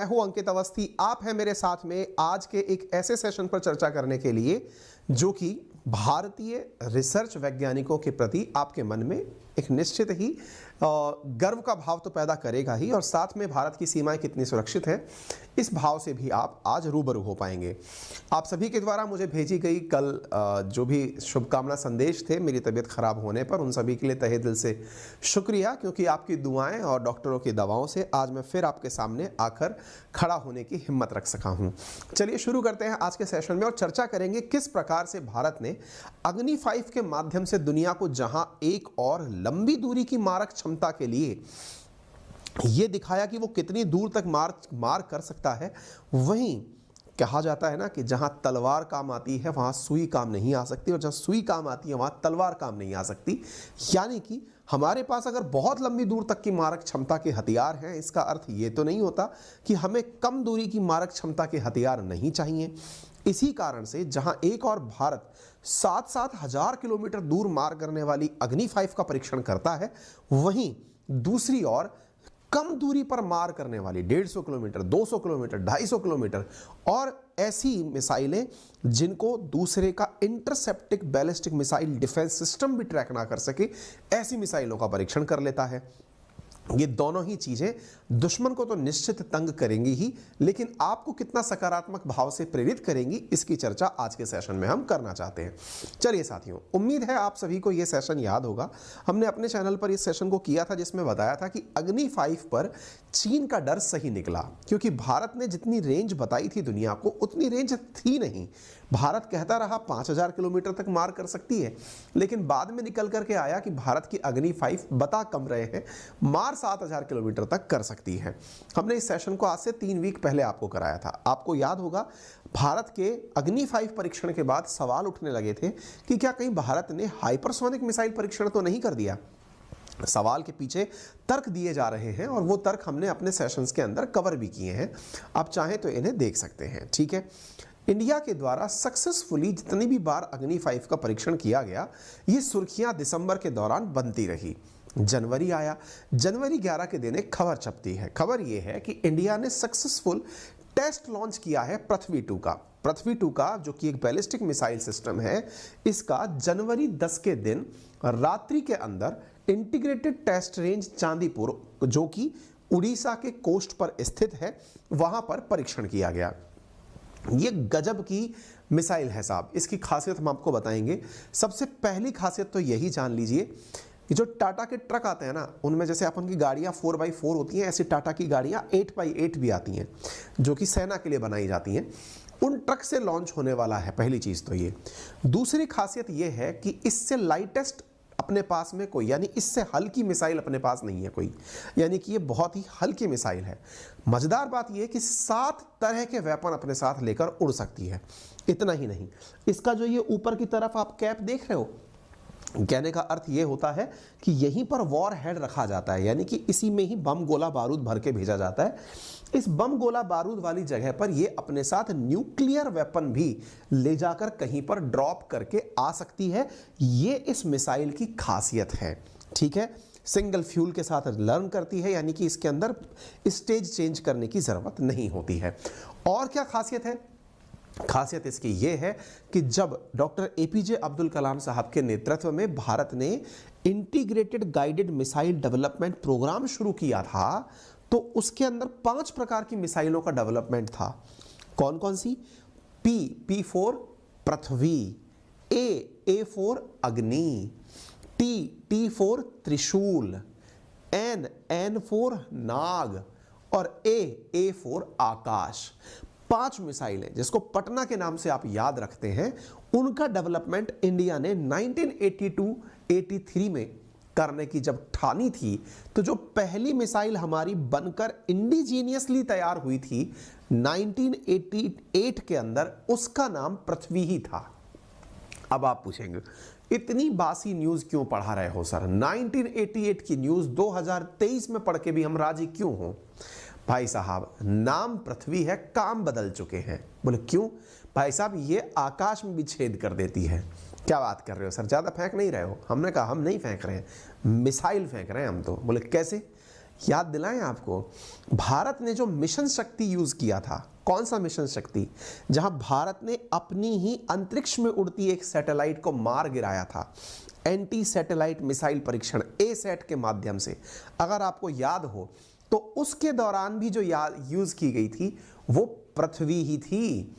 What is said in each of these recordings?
मैं हूं अंकित अवस्थी। आप हैं मेरे साथ में आज के एक ऐसे सेशन पर चर्चा करने के लिए जो कि भारतीय रिसर्च वैज्ञानिकों के प्रति आपके मन में एक निश्चित ही गर्व का भाव तो पैदा करेगा ही, और साथ में भारत की सीमाएं कितनी सुरक्षित हैं इस भाव से भी आप आज रूबरू हो पाएंगे। आप सभी के द्वारा मुझे भेजी गई कल जो भी शुभकामना संदेश थे मेरी तबीयत खराब होने पर, उन सभी के लिए तहे दिल से शुक्रिया, क्योंकि आपकी दुआएं और डॉक्टरों की दवाओं से आज मैं फिर आपके सामने आकर खड़ा होने की हिम्मत रख सका हूं। चलिए शुरू करते हैं आज के सेशन में और चर्चा करेंगे किस प्रकार से भारत ने अग्नि 5 के माध्यम से दुनिया को जहां एक और लंबी दूरी की मारक क्षमता के लिए यह दिखाया कि वो कितनी दूर तक मार कर सकता है, वहीं कहा जाता है ना कि जहां तलवार काम आती है वहां सुई काम नहीं आ सकती, और जहां सुई काम आती है वहां तलवार काम नहीं आ सकती। यानी कि हमारे पास अगर बहुत लंबी दूर तक की मारक क्षमता के हथियार हैं, इसका अर्थ ये तो नहीं होता कि हमें कम दूरी की मारक क्षमता के हथियार नहीं चाहिए। इसी कारण से जहां एक और भारत 7-7 हजार किलोमीटर दूर मार करने वाली अग्नि 5 का परीक्षण करता है, वहीं दूसरी ओर कम दूरी पर मार करने वाली 150 किलोमीटर, 200 किलोमीटर, 250 किलोमीटर और ऐसी मिसाइलें जिनको दूसरे का इंटरसेप्टिक बैलिस्टिक मिसाइल डिफेंस सिस्टम भी ट्रैक ना कर सके, ऐसी मिसाइलों का परीक्षण कर लेता है। ये दोनों ही चीजें दुश्मन को तो निश्चित तंग करेंगी ही, लेकिन आपको कितना सकारात्मक भाव से प्रेरित करेंगी इसकी चर्चा आज के सेशन में हम करना चाहते हैं। चलिए साथियों, उम्मीद है आप सभी को यह सेशन याद होगा। हमने अपने चैनल पर इस सेशन को किया था जिसमें बताया था कि अग्नि 5 पर चीन का डर सही निकला, क्योंकि भारत ने जितनी रेंज बताई थी दुनिया को उतनी रेंज थी नहीं। भारत कहता रहा 5000 किलोमीटर तक मार कर सकती है, लेकिन बाद में निकल करके आया कि भारत की अग्नि 5 बता कम रहे हैं, मार 7000 किलोमीटर तक कर सकती है। हमने इस सेशन को आज से 3 वीक पहले आपको कराया था। आपको याद होगा भारत के अग्नि 5 परीक्षण के बाद सवाल उठने लगे थे कि क्या कहीं भारत ने हाइपरसोनिक मिसाइल परीक्षण तो नहीं कर दिया। सवाल के पीछे तर्क दिए जा रहे हैं और वो तर्क हमने अपने सेशंस के अंदर कवर भी किए हैं। आप चाहें तो इन्हें देख सकते हैं। ठीक है, इंडिया के द्वारा सक्सेसफुली जितनी भी बार अग्नि 5 का परीक्षण किया गया, ये सुर्खियां दिसंबर के दौरान बनती रही। जनवरी आया, जनवरी 11 के दिन एक खबर छपती है। खबर यह है कि इंडिया ने सक्सेसफुल टेस्ट लॉन्च किया है पृथ्वी 2 का। पृथ्वी 2 का जो कि एक बैलिस्टिक मिसाइल सिस्टम है, इसका जनवरी 10 के दिन रात्रि के अंदर इंटीग्रेटेड टेस्ट रेंज चांदीपुर, जो कि उड़ीसा के कोस्ट पर स्थित है, वहां पर परीक्षण किया गया। ये गजब की मिसाइल है साहब। इसकी खासियत हम आपको बताएंगे। सबसे पहली खासियत तो यही जान लीजिए कि जो टाटा के ट्रक आते हैं ना, उनमें जैसे अपन की गाड़ियाँ 4x4 होती हैं, ऐसी टाटा की गाड़ियाँ 8x8 भी आती हैं जो कि सेना के लिए बनाई जाती हैं। उन ट्रक से लॉन्च होने वाला है, पहली चीज़ तो ये। दूसरी खासियत ये है कि इससे लाइटेस्ट अपने पास में कोई, यानी इससे हल्की मिसाइल अपने पास नहीं है कोई, यानी कि ये बहुत ही हल्की मिसाइल है। मजेदार बात ये कि 7 तरह के वेपन अपने साथ लेकर उड़ सकती है। इतना ही नहीं, इसका जो ये ऊपर की तरफ आप कैप देख रहे हो, कहने का अर्थ ये होता है कि यहीं पर वॉर हेड रखा जाता है, यानी कि इसी में ही बम गोला बारूद भर के भेजा जाता है। इस बम गोला बारूद वाली जगह पर ये अपने साथ न्यूक्लियर वेपन भी ले जाकर कहीं पर ड्रॉप करके आ सकती है। ये इस मिसाइल की खासियत है। ठीक है, सिंगल फ्यूल के साथ लर्न करती है, यानी कि इसके अंदर स्टेज चेंज करने की जरूरत नहीं होती है। और क्या खासियत है? खासियत इसकी यह है कि जब डॉक्टर एपीजे अब्दुल कलाम साहब के नेतृत्व में भारत ने integrated guided missile development programme शुरू किया था, तो उसके अंदर 5 प्रकार की मिसाइलों का डेवलपमेंट था। कौन कौन सी? P4 पृथ्वी, A4 अग्नि, T4 त्रिशूल, N4 नाग और A4 आकाश। 5 मिसाइलें जिसको पटना के नाम से आप याद रखते हैं, उनका डेवलपमेंट इंडिया ने 1982-83 में करने की जब ठानी थी, तो जो पहली मिसाइल हमारी बनकर इंडिजीनियसली तैयार हुई थी 1988 के अंदर, उसका नाम पृथ्वी ही था। अब आप पूछेंगे इतनी बासी न्यूज क्यों पढ़ा रहे हो सर? 1988 की न्यूज 2023 में पढ़ के भी हम राजी क्यों हों? भाई साहब, नाम पृथ्वी है, काम बदल चुके हैं। बोले क्यों? भाई साहब, ये आकाश में भी छेद कर देती है। क्या बात कर रहे हो सर, ज़्यादा फेंक नहीं रहे हो? हमने कहा हम नहीं फेंक रहे हैं, मिसाइल फेंक रहे हैं हम तो। बोले कैसे? याद दिलाएं आपको, भारत ने जो मिशन शक्ति यूज किया था, कौन सा मिशन शक्ति, जहां भारत ने अपनी ही अंतरिक्ष में उड़ती एक सैटेलाइट को मार गिराया था, एंटी सैटेलाइट मिसाइल परीक्षण एसैट के माध्यम से। अगर आपको याद हो तो उसके दौरान भी जो यूज की गई थी वो पृथ्वी ही थी।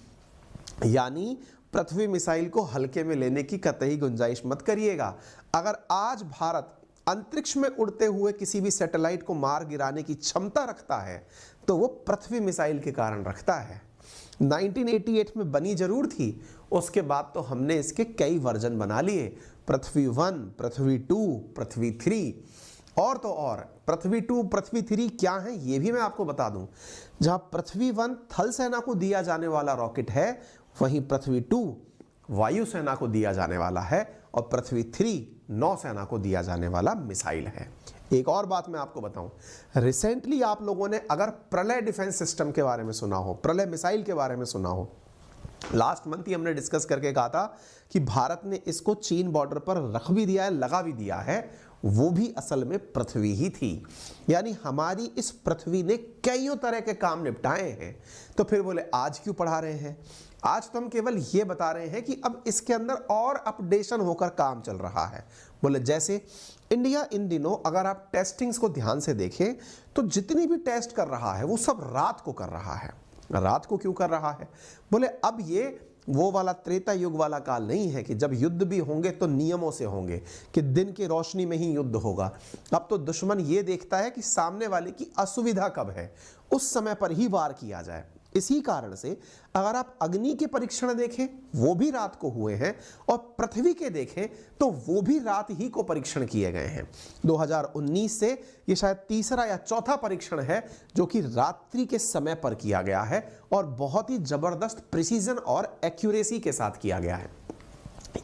यानी पृथ्वी मिसाइल को हल्के में लेने की कतई गुंजाइश मत करिएगा। अगर आज भारत अंतरिक्ष में उड़ते हुए किसी भी सैटेलाइट को मार गिराने की क्षमता रखता है तो वो पृथ्वी मिसाइल के कारण रखता है। 1988 में बनी जरूर थी, उसके बाद तो हमने इसके कई वर्जन बना लिए, पृथ्वी 1, पृथ्वी 2, पृथ्वी 3 और तो और। पृथ्वी 2, पृथ्वी 3 क्या है ये भी मैं आपको बता दूं। जहां पृथ्वी 1 थल सेना को दिया जाने वाला रॉकेट है, वहीं पृथ्वी 2 वायुसेना को दिया जाने वाला है और पृथ्वी 3 नौसेना को दिया जाने वाला मिसाइल है। एक और बात मैं आपको बताऊं, रिसेंटली आप लोगों ने अगर प्रलय डिफेंस सिस्टम के बारे में सुना हो, प्रलय मिसाइल के बारे में सुना हो, लास्ट मंथ ही हमने डिस्कस करके कहा था कि भारत ने इसको चीन बॉर्डर पर रख भी दिया है, लगा भी दिया है, वो भी असल में पृथ्वी ही थी। यानी हमारी इस पृथ्वी ने कईयों तरह के काम निपटाए हैं। तो फिर बोले आज क्यों पढ़ा रहे हैं? आज तो हम केवल ये बता रहे हैं कि अब इसके अंदर और अपडेशन होकर काम चल रहा है। बोले जैसे इंडिया इन दिनों अगर आप टेस्टिंग्स को ध्यान से देखें तो जितनी भी टेस्ट कर रहा है वो सब रात को कर रहा है। रात को क्यों कर रहा है? बोले अब ये वो वाला त्रेता युग वाला काल नहीं है कि जब युद्ध भी होंगे तो नियमों से होंगे, कि दिन की रोशनी में ही युद्ध होगा। अब तो दुश्मन ये देखता है कि सामने वाले की असुविधा कब है, उस समय पर ही वार किया जाए। इसी कारण से अगर आप अग्नि के परीक्षण देखें वो भी रात को हुए हैं और पृथ्वी के देखें तो वो भी रात ही को परीक्षण किए गए हैं। 2019 से ये शायद तीसरा या चौथा परीक्षण है जो कि रात्रि के समय पर किया गया है और बहुत ही जबरदस्त प्रिसीजन और एक्यूरेसी के साथ किया गया है।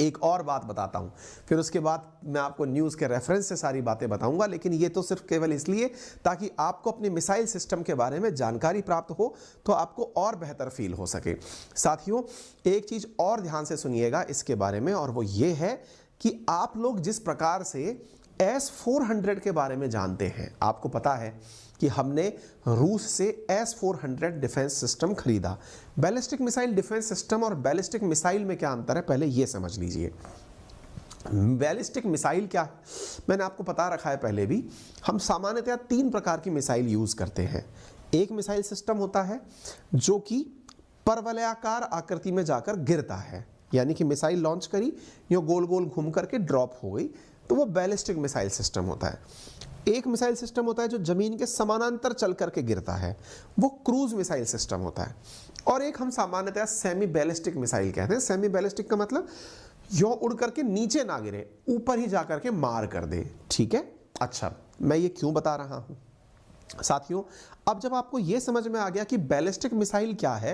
एक और बात बताता हूं, फिर उसके बाद मैं आपको न्यूज़ के रेफरेंस से सारी बातें बताऊंगा, लेकिन ये तो सिर्फ केवल इसलिए ताकि आपको अपने मिसाइल सिस्टम के बारे में जानकारी प्राप्त हो तो आपको और बेहतर फील हो सके। साथियों एक चीज़ और ध्यान से सुनिएगा इसके बारे में, और वो ये है कि आप लोग जिस प्रकार से S-400 के बारे में जानते हैं, आपको पता है कि हमने रूस से S-400 डिफेंस सिस्टम खरीदा। बैलिस्टिक मिसाइल डिफेंस सिस्टम और बैलिस्टिक मिसाइल में क्या अंतर है पहले ये समझ लीजिए। बैलिस्टिक मिसाइल क्या है मैंने आपको बता रखा है पहले भी। हम सामान्यतः 3 प्रकार की मिसाइल यूज करते हैं। एक मिसाइल सिस्टम होता है जो कि परवलयाकार आकृति में जाकर गिरता है, यानी कि मिसाइल लॉन्च करी, यो गोल गोल घूम करके ड्रॉप हो गई, तो वो बैलिस्टिक मिसाइल सिस्टम होता है। एक मिसाइल सिस्टम होता है जो जमीन के समानांतर चल करके गिरता है, वो क्रूज मिसाइल सिस्टम होता है। और एक हम सामान्यतः सेमी बैलिस्टिक मिसाइल कहते हैं। सेमी बैलिस्टिक का मतलब यो उड़ करके नीचे ना गिरे, ऊपर ही जा करके मार कर दे। ठीक है, अच्छा मैं ये क्यों बता रहा हूं साथियों, अब जब आपको ये समझ में आ गया कि बैलिस्टिक मिसाइल क्या है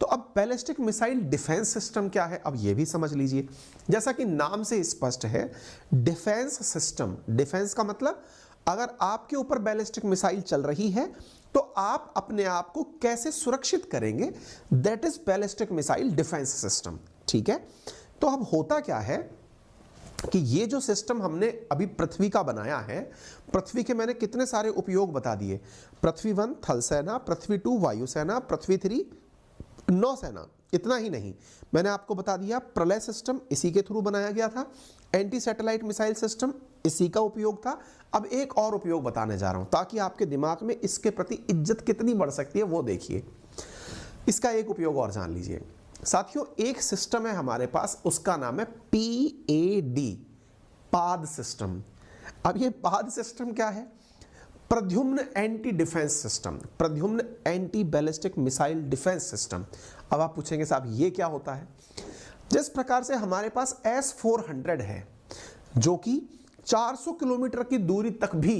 तो अब बैलिस्टिक मिसाइल डिफेंस सिस्टम क्या है अब ये भी समझ लीजिए। जैसा कि नाम से स्पष्ट है, डिफेंस सिस्टम, डिफेंस का मतलब अगर आपके ऊपर बैलिस्टिक मिसाइल चल रही है तो आप अपने आप को कैसे सुरक्षित करेंगे, that is ballistic missile defence system. ठीक है, तो अब होता क्या है कि ये जो सिस्टम हमने अभी पृथ्वी का बनाया है, पृथ्वी के मैंने कितने सारे उपयोग बता दिए। पृथ्वी 1 थल सेना, पृथ्वी 2 वायुसेना, पृथ्वी 3 नौसेना। इतना ही नहीं, मैंने आपको बता दिया प्रलय सिस्टम इसी के थ्रू बनाया गया था, एंटी सैटेलाइट मिसाइल सिस्टम इसी का उपयोग था। अब एक और उपयोग बताने जा रहा हूं ताकि आपके दिमाग में इसके प्रति इज्जत कितनी बढ़ सकती है वो देखिए। इसका एक उपयोग और जान लीजिए साथियों। एक सिस्टम है हमारे पास, उसका नाम है PAD, पाद सिस्टम। अब ये पाद सिस्टम क्या है? Pradyumna anti defence system, Pradyumna anti ballistic missile defence system. अब आप पूछेंगे साहब ये क्या होता है? जिस प्रकार से हमारे पास S-400 है जो कि 400 किलोमीटर की दूरी तक भी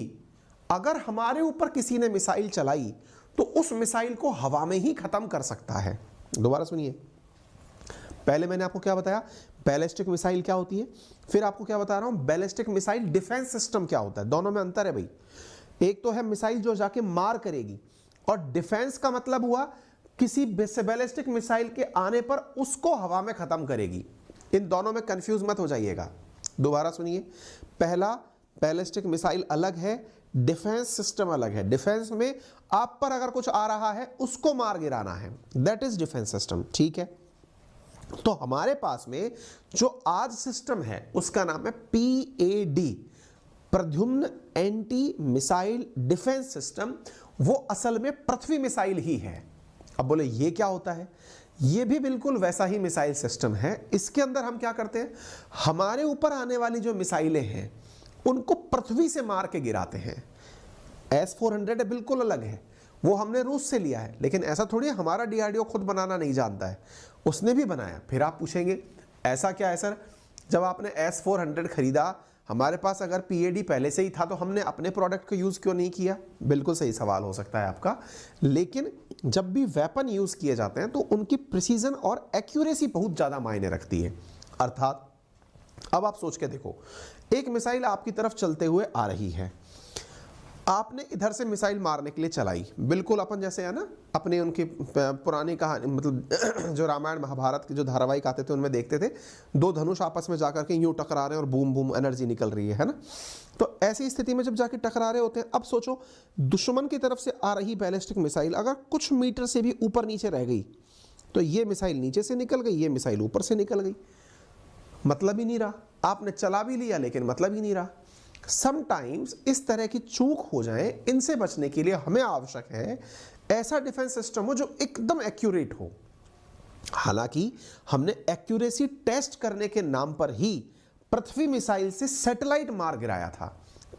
अगर हमारे ऊपर किसी ने मिसाइल चलाई तो उस मिसाइल को हवा में ही खत्म कर सकता है। दोबारा सुनिए, पहले मैंने आपको क्या बताया, बैलिस्टिक मिसाइल क्या होती है, फिर आपको क्या बता रहा हूं बैलिस्टिक मिसाइल डिफेंस सिस्टम क्या होता है। दोनों में अंतर है भाई। एक तो है मिसाइल जो जाके मार करेगी, और डिफेंस का मतलब हुआ किसी बैलिस्टिक मिसाइल के आने पर उसको हवा में खत्म करेगी। इन दोनों में कंफ्यूज मत हो जाइएगा। दोबारा सुनिए, पहला बैलिस्टिक मिसाइल अलग है, डिफेंस सिस्टम अलग है। डिफेंस में आप पर अगर कुछ आ रहा है उसको मार गिराना है, दैट इज डिफेंस सिस्टम, ठीक है। तो हमारे पास में जो आज सिस्टम है उसका नाम है PAD, Pradyumna anti missile defence system. वो असल में पृथ्वी मिसाइल ही है। अब बोले ये क्या होता है? ये भी बिल्कुल वैसा ही मिसाइल सिस्टम है। इसके अंदर हम क्या करते हैं, हमारे ऊपर आने वाली जो मिसाइलें हैं उनको पृथ्वी से मार के गिराते हैं। S-400 बिल्कुल अलग है, वो हमने रूस से लिया है, लेकिन ऐसा थोड़ी है हमारा DRDO खुद बनाना नहीं जानता है, उसने भी बनाया। फिर आप पूछेंगे ऐसा क्या है सर, जब आपने S-400 खरीदा, हमारे पास अगर PAD पहले से ही था तो हमने अपने प्रोडक्ट को यूज़ क्यों नहीं किया? बिल्कुल सही सवाल हो सकता है आपका। लेकिन जब भी वेपन यूज़ किए जाते हैं तो उनकी प्रिसीजन और एक्यूरेसी बहुत ज़्यादा मायने रखती है। अर्थात अब आप सोच के देखो, एक मिसाइल आपकी तरफ चलते हुए आ रही है, आपने इधर से मिसाइल मारने के लिए चलाई, बिल्कुल अपन जैसे है ना अपने उनकी पुरानी कहानी, मतलब जो रामायण महाभारत के जो धारावाहिक आते थे उनमें देखते थे, दो धनुष आपस में जाकर के यूं टकरा रहे हैं और बूम बूम एनर्जी निकल रही है ना। तो ऐसी स्थिति में जब जाके टकरा रहे होते हैं, अब सोचो दुश्मन की तरफ से आ रही बैलिस्टिक मिसाइल अगर कुछ मीटर से भी ऊपर नीचे रह गई तो ये मिसाइल नीचे से निकल गई, ये मिसाइल ऊपर से निकल गई, मतलब ही नहीं रहा। आपने चला भी लिया लेकिन मतलब ही नहीं रहा। समटाइम्स इस तरह की चूक हो जाए, इनसे बचने के लिए हमें आवश्यक है ऐसा डिफेंस सिस्टम हो जो एकदम एक्यूरेट हो। हालांकि हमने एक्यूरेसी टेस्ट करने के नाम पर ही पृथ्वी मिसाइल से सैटेलाइट मार गिराया था,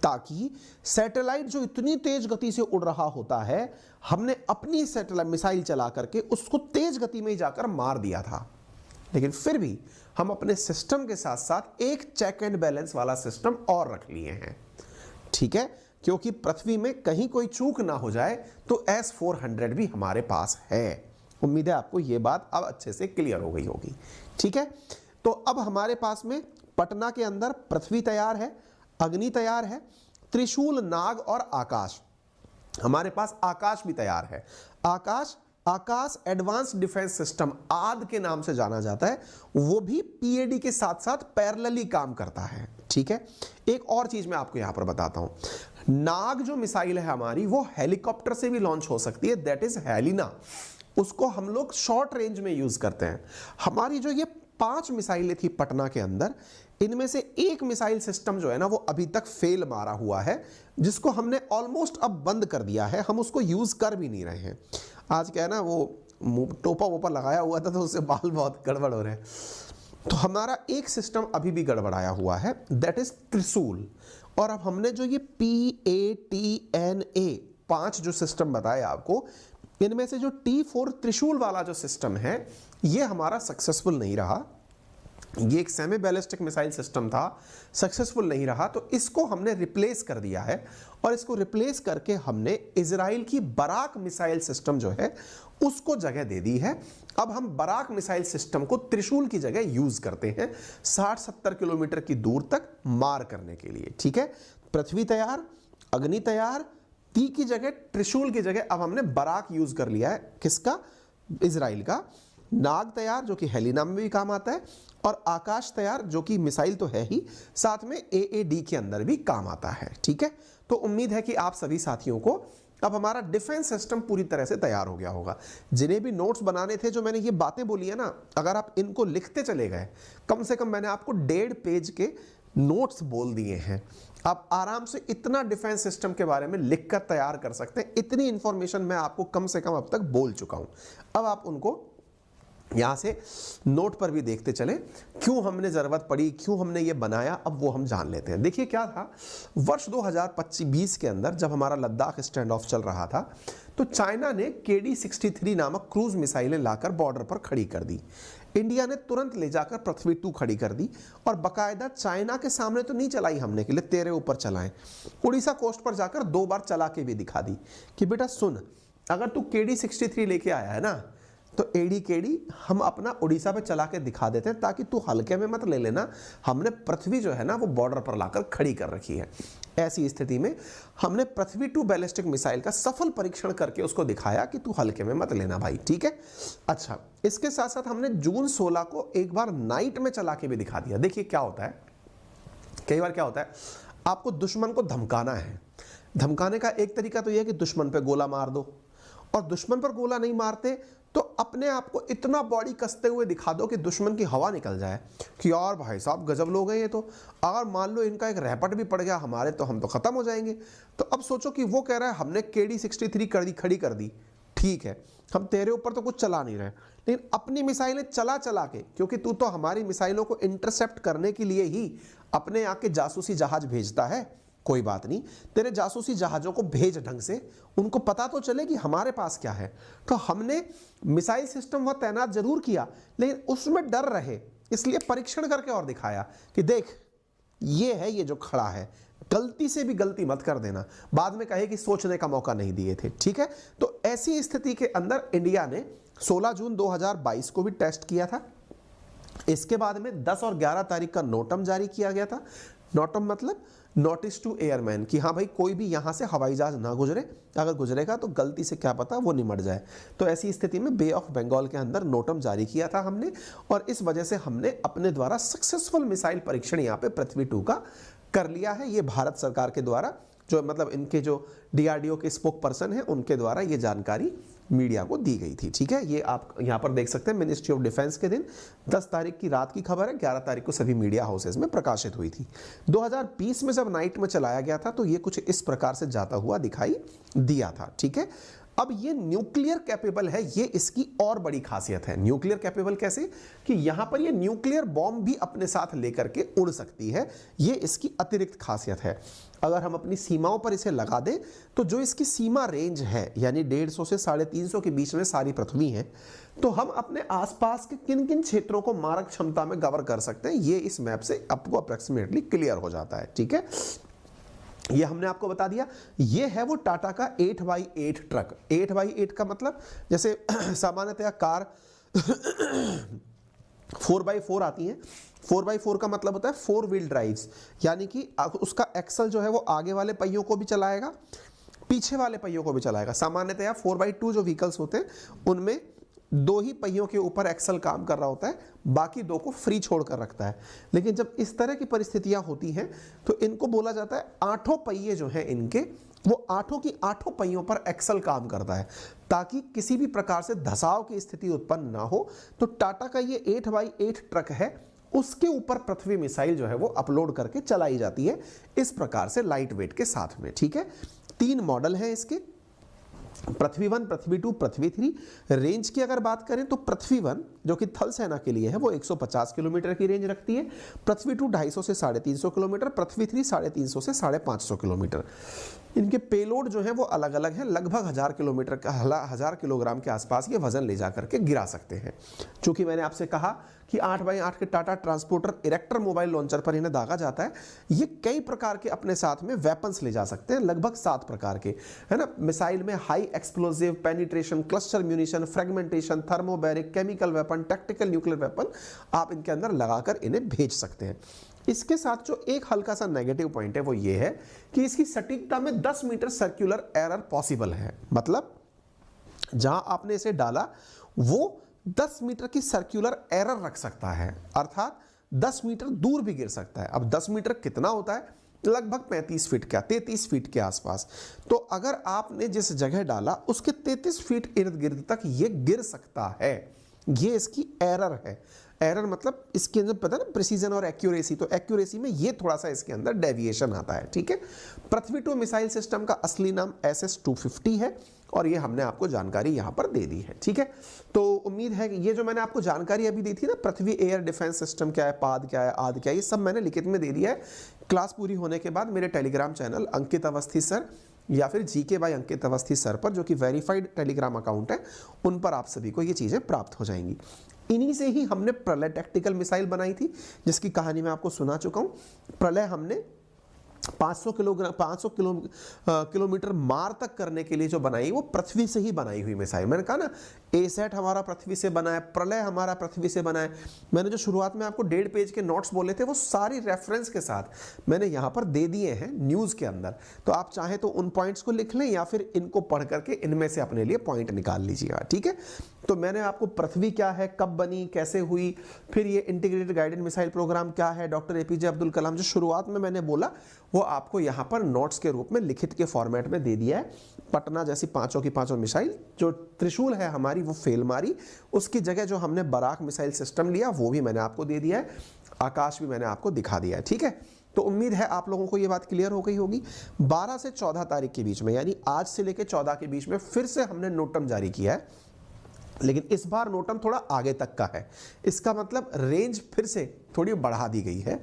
ताकि सैटेलाइट जो इतनी तेज गति से उड़ रहा होता है, हमने अपनी सैटेलाइट मिसाइल चला करके उसको तेज गति में ही जाकर मार दिया था। लेकिन फिर भी हम अपने सिस्टम के साथ साथ एक चेक एंड बैलेंस वाला सिस्टम और रख लिए हैं, ठीक है, क्योंकि पृथ्वी में कहीं कोई चूक ना हो जाए तो S-400 भी हमारे पास है। उम्मीद है आपको ये बात अब अच्छे से क्लियर हो गई होगी, ठीक है। तो अब हमारे पास में पटना के अंदर पृथ्वी तैयार है, अग्नि तैयार है, त्रिशूल, नाग और आकाश, हमारे पास आकाश भी तैयार है। आकाश एडवांस डिफेंस सिस्टम आद के नाम से जाना जाता है, वो भी PAD के साथ साथ पैरेलली काम करता है, ठीक है। एक और चीज मैं आपको यहां पर बताता हूं, नाग जो मिसाइल है हमारी वो हेलीकॉप्टर से भी लॉन्च हो सकती है, दैट इज हेलिना। उसको हम लोग शॉर्ट रेंज में यूज करते हैं। हमारी जो ये 5 मिसाइलें थी पटना के अंदर, इनमें से एक मिसाइल सिस्टम जो है ना वो अभी तक फेल मारा हुआ है, जिसको हमने ऑलमोस्ट अब बंद कर दिया है, हम उसको यूज कर भी नहीं रहे हैं। आज क्या है ना, वो टोपा वोपा लगाया हुआ था तो उससे बाल बहुत गड़बड़ हो रहे हैं। तो हमारा एक सिस्टम अभी भी गड़बड़ाया हुआ है, दैट इज त्रिशूल। और अब हमने जो ये PATNA 5 जो सिस्टम बताया आपको, इनमें से जो T4 त्रिशूल वाला जो सिस्टम है ये हमारा सक्सेसफुल नहीं रहा। ये एक सेमी बैलिस्टिक मिसाइल सिस्टम था, सक्सेसफुल नहीं रहा, तो इसको हमने रिप्लेस कर दिया है। और इसको रिप्लेस करके हमने इजराइल की बराक मिसाइल सिस्टम जो है उसको जगह दे दी है। अब हम बराक मिसाइल सिस्टम को त्रिशूल की जगह यूज करते हैं 60-70 किलोमीटर की दूर तक मार करने के लिए, ठीक है। पृथ्वी तैयार, अग्नि तैयार, ती की जगह त्रिशूल की जगह अब हमने बराक यूज कर लिया है, किसका? इजराइल का। नाग तैयार जो कि हेलिना में भी काम आता है, और आकाश तैयार जो कि मिसाइल तो है ही, साथ में AAD के अंदर भी काम आता है, ठीक है। तो उम्मीद है कि आप सभी साथियों को अब हमारा डिफेंस सिस्टम पूरी तरह से तैयार हो गया होगा। जिन्हें भी नोट्स बनाने थे, जो मैंने ये बातें बोली है ना, अगर आप इनको लिखते चले गए, कम से कम मैंने आपको 1.5 पेज के नोट्स बोल दिए हैं, आप आराम से इतना डिफेंस सिस्टम के बारे में लिखकर तैयार कर सकते हैं। इतनी इंफॉर्मेशन मैं आपको कम से कम अब तक बोल चुका हूं। अब आप उनको यहां से नोट पर भी देखते चले, क्यों हमने जरूरत पड़ी, क्यों हमने ये बनाया, अब वो हम जान लेते हैं। देखिए क्या था, वर्ष 2025 के अंदर जब हमारा लद्दाख स्टैंड ऑफ चल रहा था, तो चाइना ने KD-63 नामक क्रूज मिसाइलें लाकर बॉर्डर पर खड़ी कर दी। इंडिया ने तुरंत ले जाकर पृथ्वी 2 खड़ी कर दी, और बाकायदा चाइना के सामने तो नहीं चलाई हमने कि ले तेरे ऊपर चलाएं, उड़ीसा कोस्ट पर जाकर 2 बार चला के भी दिखा दी कि बेटा सुन, अगर तू KD-63 लेके आया है ना, तो AD-KD हम अपना उड़ीसा पे चला के दिखा देते हैं, ताकि तू हल्के में मत ले लेना, हमने पृथ्वी जो है ना वो बॉर्डर पर लाकर खड़ी कर रखी है। ऐसी स्थिति में हमने पृथ्वी 2 बैलिस्टिक मिसाइल का सफल परीक्षण करके उसको दिखाया कि तू हल्के में मत लेना भाई, ठीक है। अच्छा, इसके साथ साथ हमने जून 16 को एक बार नाइट में चला के भी दिखा दिया। देखिए क्या होता है, कई बार क्या होता है, आपको दुश्मन को धमकाना है, धमकाने का एक तरीका तो यह है कि दुश्मन पे गोला मार दो, और दुश्मन पर गोला नहीं मारते तो अपने आप को इतना बॉडी कसते हुए दिखा दो कि दुश्मन की हवा निकल जाए कि यार भाई साहब गजब लोग हैं ये तो, अगर मान लो इनका एक रैपट भी पड़ गया हमारे तो हम तो खत्म हो जाएंगे। तो अब सोचो कि वो कह रहा है हमने KD-63 खड़ी कर दी, ठीक है हम तेरे ऊपर तो कुछ चला नहीं रहे, लेकिन अपनी मिसाइलें चला चला के, क्योंकि तू तो हमारी मिसाइलों को इंटरसेप्ट करने के लिए ही अपने यहाँ के जासूसी जहाज भेजता है, कोई बात नहीं, तेरे जासूसी जहाज़ों को भेज ढंग से, उनको पता तो चले कि हमारे पास क्या है। तो हमने मिसाइल सिस्टम वह तैनात जरूर किया, लेकिन उसमें डर रहे, इसलिए परीक्षण करके और दिखाया कि देख ये है, ये जो खड़ा है, गलती से भी गलती मत कर देना, बाद में कहे कि सोचने का मौका नहीं दिए थे, ठीक है। तो ऐसी स्थिति के अंदर इंडिया ने 16 जून 2022 को भी टेस्ट किया था। इसके बाद में 10 और 11 तारीख का नोटम जारी किया गया था। नोटम मतलब नोटिस टू एयरमैन, कि हाँ भाई कोई भी यहाँ से हवाई जहाज ना गुजरे, अगर गुजरेगा तो गलती से क्या पता वो निमट जाए। तो ऐसी स्थिति में बे ऑफ बंगाल के अंदर नोटम जारी किया था हमने, और इस वजह से हमने अपने द्वारा सक्सेसफुल मिसाइल परीक्षण यहाँ पे पृथ्वी 2 का कर लिया है। ये भारत सरकार के द्वारा, जो मतलब इनके जो DRDO के स्पोक पर्सन हैं उनके द्वारा ये जानकारी मीडिया को दी गई थी, ठीक है। ये आप यहाँ पर देख सकते हैं, मिनिस्ट्री ऑफ डिफेंस के दिन 10 तारीख की रात की खबर है, 11 तारीख को सभी मीडिया हाउसेज में प्रकाशित हुई थी। 2020 में जब नाइट में चलाया गया था तो ये कुछ इस प्रकार से जाता हुआ दिखाई दिया था, ठीक है। अब ये न्यूक्लियर कैपेबल है, ये इसकी और बड़ी खासियत है। न्यूक्लियर कैपेबल कैसे कि यहां पर ये न्यूक्लियर बॉम्ब भी अपने साथ लेकर के उड़ सकती है, ये इसकी अतिरिक्त खासियत है। अगर हम अपनी सीमाओं पर इसे लगा दें तो जो इसकी सीमा रेंज है, यानी 150 से 350 के बीच में सारी पृथ्वी है, तो हम अपने आसपास के किन किन क्षेत्रों को मारक क्षमता में कवर कर सकते हैं, ये इस मैप से आपको अप्रोक्सीमेटली क्लियर हो जाता है, ठीक है। ये हमने आपको बता दिया। ये है वो टाटा का 8x8 ट्रक। 8x8 का मतलब जैसे सामान्यतया कार 4x4 आती हैं। 4x4 का मतलब होता है 4 व्हील ड्राइव्स, यानी कि उसका एक्सल जो है वो आगे वाले पहियों को भी चलाएगा, पीछे वाले पहियों को भी चलाएगा। सामान्यतया 4x2 जो व्हीकल्स होते हैं उनमें 2 ही पहियों के ऊपर एक्सल काम कर रहा होता है, बाकी 2 को फ्री छोड़ कर रखता है। लेकिन जब इस तरह की परिस्थितियां होती हैं तो इनको बोला जाता है 8 पहिए जो हैं इनके, वो 8 की 8 पहियों पर एक्सल काम करता है, ताकि किसी भी प्रकार से धसाव की स्थिति उत्पन्न ना हो। तो टाटा का ये 8x8 ट्रक है, उसके ऊपर पृथ्वी मिसाइल जो है वो अपलोड करके चलाई जाती है, इस प्रकार से लाइट वेट के साथ में, ठीक है। 3 मॉडल हैं इसके, पृथ्वी 1, पृथ्वी 2, पृथ्वी 3। रेंज की अगर बात करें तो पृथ्वी 1 जो कि थल सेना के लिए है वो 150 किलोमीटर की रेंज रखती है, पृथ्वी 2 250 से 350 किलोमीटर, पृथ्वी 3 350 से 550 किलोमीटर। इनके पेलोड जो है वो अलग अलग है, लगभग 1000 किलोमीटर का 1000 किलोग्राम के आसपास ये वजन ले जा करके गिरा सकते हैं। चूंकि मैंने आपसे कहा कि 8x8 के Tata transporter erector mobile launcher पर इन्हें दागा जाता है, ये कई प्रकार के अपने साथ में वेपन्स ले जा सकते हैं, लगभग 7 प्रकार के, है ना। मिसाइल में high explosive, penetration, cluster munition, fragmentation, thermobaric, chemical weapon, tactical nuclear weapon आप इनके अंदर लगाकर इन्हें भेज सकते हैं। इसके साथ जो एक हल्का सा नेगेटिव पॉइंट है वो ये है कि इसकी सटीकता में 10 मीटर सर्कुलर एरर पॉसिबल है। मतलब जहां आपने इसे डाला वो 10 मीटर की सर्कुलर एरर रख सकता है, अर्थात 10 मीटर दूर भी गिर सकता है। अब 10 मीटर कितना होता है, लगभग 35 फीट का, 33 फीट के आसपास। तो अगर आपने जिस जगह डाला उसके 33 फीट इर्द गिर्द तक ये गिर सकता है, ये इसकी एरर है। एरर मतलब इसके अंदर पता है ना, प्रिसीजन और एक्यूरेसी, तो एक्यूरेसी में ये थोड़ा सा इसके अंदर डेविएशन आता है, ठीक है। पृथ्वी 2 मिसाइल सिस्टम का असली नाम SS-250 है और ये हमने आपको जानकारी यहाँ पर दे दी है, ठीक है। तो उम्मीद है कि ये जो मैंने आपको जानकारी अभी दी थी ना, पृथ्वी एयर डिफेंस सिस्टम क्या है, पाद क्या है, आद क्या है, ये सब मैंने लिखित में दे दिया है। क्लास पूरी होने के बाद मेरे टेलीग्राम चैनल अंकित अवस्थी सर या फिर GK बाय अंकित अवस्थी सर पर, जो कि वेरीफाइड टेलीग्राम अकाउंट है, उन पर आप सभी को ये चीज़ें प्राप्त हो जाएंगी। इन्हीं से ही हमने प्रलय टैक्टिकल मिसाइल बनाई थी, जिसकी कहानी मैं आपको सुना चुका हूँ। प्रलय हमने 500 किलोमीटर मार तक करने के लिए जो बनाई वो पृथ्वी से ही बनाई हुई मिसाइल। मैंने कहा ना, ASAT हमारा पृथ्वी से बना है, प्रलय हमारा पृथ्वी से बना है। मैंने जो शुरुआत में आपको 1.5 पेज के नोट्स बोले थे वो सारी रेफरेंस के साथ मैंने यहाँ पर दे दिए हैं न्यूज़ के अंदर। तो आप चाहें तो उन पॉइंट्स को लिख लें या फिर इनको पढ़ करके इनमें से अपने लिए पॉइंट निकाल लीजिएगा, ठीक है। तो मैंने आपको पृथ्वी क्या है, कब बनी, कैसे हुई, फिर ये इंटीग्रेटेड गाइडेड मिसाइल प्रोग्राम क्या है, डॉक्टर एपीजे अब्दुल कलाम, जो शुरुआत में मैंने बोला वो आपको यहाँ पर नोट्स के रूप में लिखित के फॉर्मेट में दे दिया है। पटना जैसी पांचों की पांचों मिसाइल, जो त्रिशूल है हमारी वो फेल मारी, उसकी जगह जो हमने बराक मिसाइल सिस्टम लिया वो भी मैंने आपको दे दिया है, आकाश भी मैंने आपको दिखा दिया है। ठीक है, तो उम्मीद है आप लोगों को ये बात क्लियर हो गई होगी। 12 से 14 तारीख के बीच में, यानी आज से लेकर 14 के बीच में फिर से हमने नोटम जारी किया है, लेकिन इस बार नोटम थोड़ा आगे तक का है। इसका मतलब रेंज फिर से थोड़ी बढ़ा दी गई है।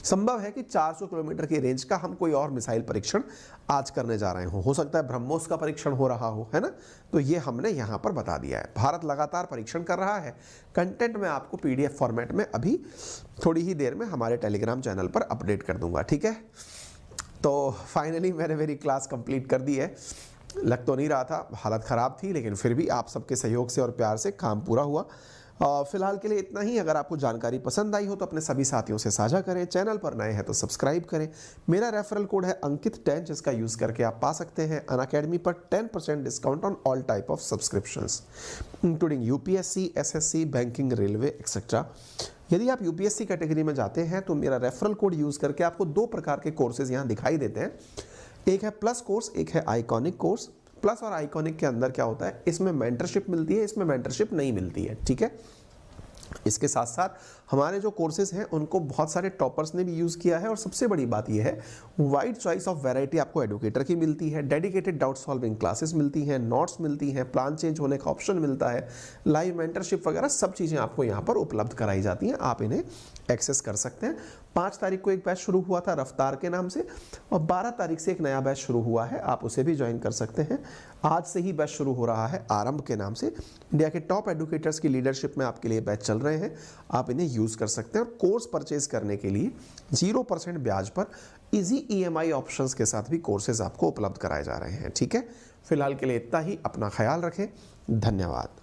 संभव है कि 400 किलोमीटर की रेंज का हम कोई और मिसाइल परीक्षण आज करने जा रहे हो सकता है ब्रह्मोस का परीक्षण हो रहा हो, है ना। तो ये हमने यहाँ पर बता दिया है। भारत लगातार परीक्षण कर रहा है। कंटेंट मैं आपको PDF फॉर्मेट में अभी थोड़ी ही देर में हमारे टेलीग्राम चैनल पर अपडेट कर दूंगा। ठीक है, तो फाइनली मैंने मेरी क्लास कंप्लीट कर दी है। लग तो नहीं रहा था, हालत ख़राब थी, लेकिन फिर भी आप सबके सहयोग से और प्यार से काम पूरा हुआ। फिलहाल के लिए इतना ही। अगर आपको जानकारी पसंद आई हो तो अपने सभी साथियों से साझा करें। चैनल पर नए हैं तो सब्सक्राइब करें। मेरा रेफरल कोड है अंकित10, जिसका यूज़ करके आप पा सकते हैं अनअकैडमी पर 10% discount on all type of subscriptions including UPSC, SSC, banking, railway etcetera. यदि आप UPSC कैटेगरी में जाते हैं तो मेरा रेफरल कोड यूज़ करके आपको 2 प्रकार के कोर्सेज यहाँ दिखाई देते हैं। एक है प्लस कोर्स, एक है आइकॉनिक कोर्स। प्लस और आइकॉनिक के अंदर क्या होता है, इसमें मेंटरशिप मिलती है, इसमें मेंटरशिप नहीं मिलती है। ठीक है, इसके साथ साथ हमारे जो कोर्सेज हैं उनको बहुत सारे टॉपर्स ने भी यूज़ किया है, और सबसे बड़ी बात यह है वाइड चॉइस ऑफ वैरायटी आपको एडुकेटर की मिलती है, डेडिकेटेड डाउट सॉल्विंग क्लासेस मिलती हैं, नोट्स मिलती हैं, प्लान चेंज होने का ऑप्शन मिलता है, लाइव मेंटरशिप वगैरह सब चीज़ें आपको यहाँ पर उपलब्ध कराई जाती हैं। आप इन्हें एक्सेस कर सकते हैं। 5 तारीख को एक बैच शुरू हुआ था रफ्तार के नाम से, और 12 तारीख से एक नया बैच शुरू हुआ है, आप उसे भी ज्वाइन कर सकते हैं। आज से ही बैच शुरू हो रहा है आरंभ के नाम से। इंडिया के टॉप एडुकेटर्स की लीडरशिप में आपके लिए बैच चल रहे हैं, आप इन्हें यूज़ कर सकते हैं। और कोर्स परचेज करने के लिए 0% ब्याज पर इजी EMI ऑप्शंस के साथ भी कोर्सेज आपको उपलब्ध कराए जा रहे हैं। ठीक है, फिलहाल के लिए इतना ही। अपना ख्याल रखें। धन्यवाद।